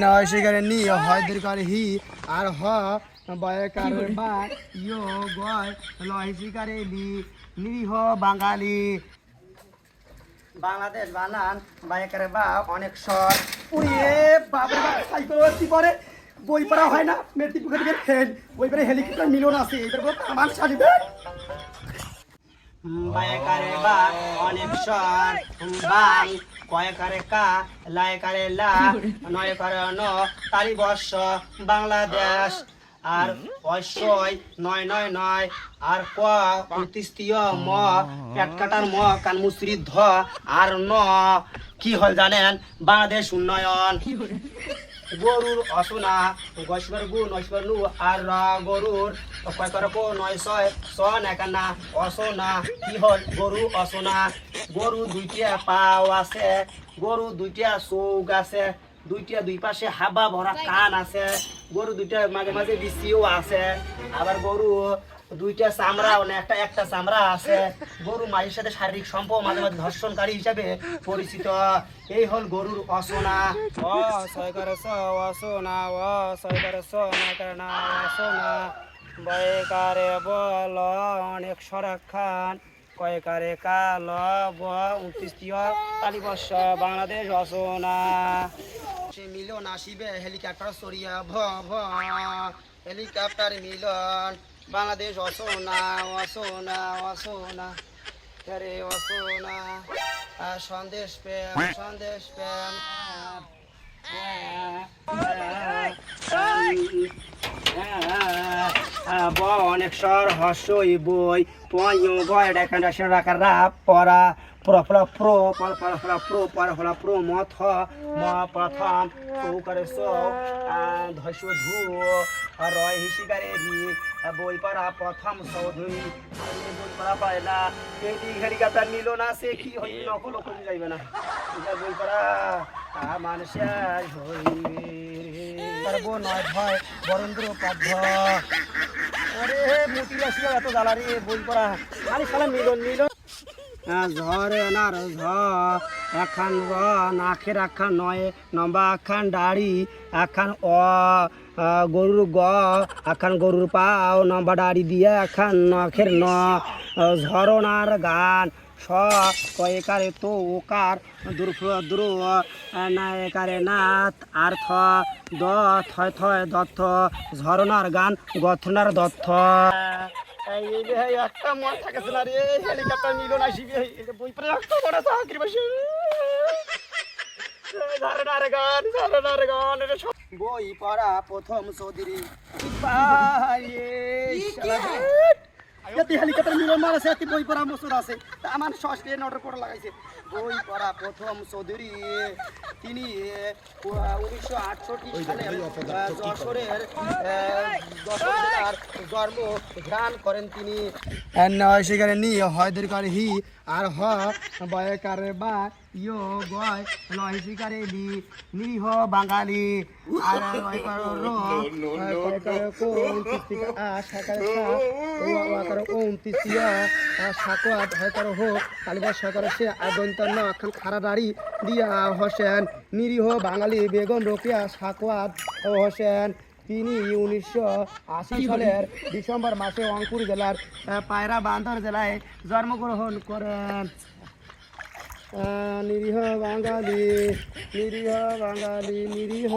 নয় শিকারে নি হয়দের করে হি আর হ বয় কারে বা ইয় গয় লয় শিকারে লি নিরীহ বাঙালি। বাংলাদেশ বানান বাইকারে বা অনেক স্বর উড়িয়ে বাপরে বাপ সাইকেল কি পরে বই পড়া হয় না মেট্রিক পরীক্ষা দিবে ফেল বই পড়ে হেলিকপ্টার মিলন আছে এটার পর আমার সাজিবে বাইকারে বা অনেক স্বর বাং কয়কারে কা লায়কারে লা নয় করে ন তালি বর্ষ বাংলাদেশ আর অশ্বয় নয় নয় নয় আর ক তৃতীয় ম পেট কাটার ম কান মুসরি ধ আর ন কি হল জানেন বাংলাদেশ উন্নয়ন। গরুর অসনা গশ্বর গু নশ্বর নু আর গরুর কয় করে কো নয় ছয় স নাকানা অসনা কি হল গরু অসনা। গরু দুইটা পাও আছে গরু দুইটা চৌক আছে দুইটা দুই পাশে হাবা ভরা কান আছে গরু দুইটা মাঝে মাঝে বিচিও আছে আবার গরু দুইটা চামড়া একটা একটা চামড়া আছে গরু মাঝের সাথে শারীরিক সম্পর্ক মাঝে মাঝে ধর্ষণকারী হিসাবে পরিচিত। এই হল গরুর অসনা অ ছয় করে ছ অসনা অ ছয় করে ছ না করে না অসনা বয়কারে বল অনেক সরাক খান কয়কারে কাল ব ২৯ তালি বর্ষ বাংলাদেশ অসনা। সে মিলন আসিবে হেলিকপ্টার সরিয়া ভ ভ হেলিকপ্টার মিলন বাংলাদেশ অসনা অসনা অসনা রে অসনা সন্দেশ প্রেম সন্দেশ প্রেম অনেক স্বর হর্ষই বই পয় বয় রাখার রাপ পরা প্রফলা প্রো পরফলা প্রো পরফলা প্রো মথ ম প্রথম চৌকারে সৌ ধৈর্য ধু রয় হিসিকারে রি বই পড়া প্রথম চৌধুরী বই পড়া পায় না এই হেলিকপ্টার নিল না সে কি হইবে নকল করে যাইবে না বই পড়া মানুষের হইবে নয় ভয় বরেন্দ্র পাধ্য আরে মুটি আসিয়া এত জ্বালা রে বই পড়া আরে শালা মিলন মিলন ঝরে নার ঝ এখান র নাকের আখান নয় নম্বা আখান দাড়ি আখান অ গরুর গ আখান গরুর পাও নম্বা দাড়ি দিয়ে আখান নখের ন ঝরনার গান স কয়েকারে তো ওকার দ্রু নায়কারে নাথ আর থ দ থয় থয় দত্থ ঝরনার গান গথনার দত্থ। একটা মন থাকেছে না রে হেলিকপ্টার মিলন আসিবে বই পড়ে একটা বড় চাকরি বসে বই পড়া প্রথম চৌধুরী হেলিকপ্টার মিলন মার আছে বই পড়া মসুর আছে আমার সস দিয়ে অর্ডার করে লাগাইছে বই পড়া প্রথম চৌধুরী তিনি 1968 সালে যশোরের জেলার জন্ম গ্রহণ করেন তিনি। নয় সেখানে নি হয়দের করে হি আর হ বয়কারে বা ইয় গয় লয় শিকারে লি নিরীহ বাঙালি আর নয় করো রো কয় করে কো ২৯ শাকারে সা ও ২৯ শাকওয়াত হয় করো হো তালিবাস সরকার সে আগন্তন্য এখন খাড়া দাড়ি দিয়া হোসেন নিরীহ বাঙালি বেগম রোকেয়া শাকওয়াত হোসেন তিনি 1980 সালের ডিসেম্বর মাসে রংপুর জেলার পায়রা বান্দর জেলায় জন্মগ্রহণ করেন। নিরীহ বাঙালি নিরীহ বাঙালি নিরীহ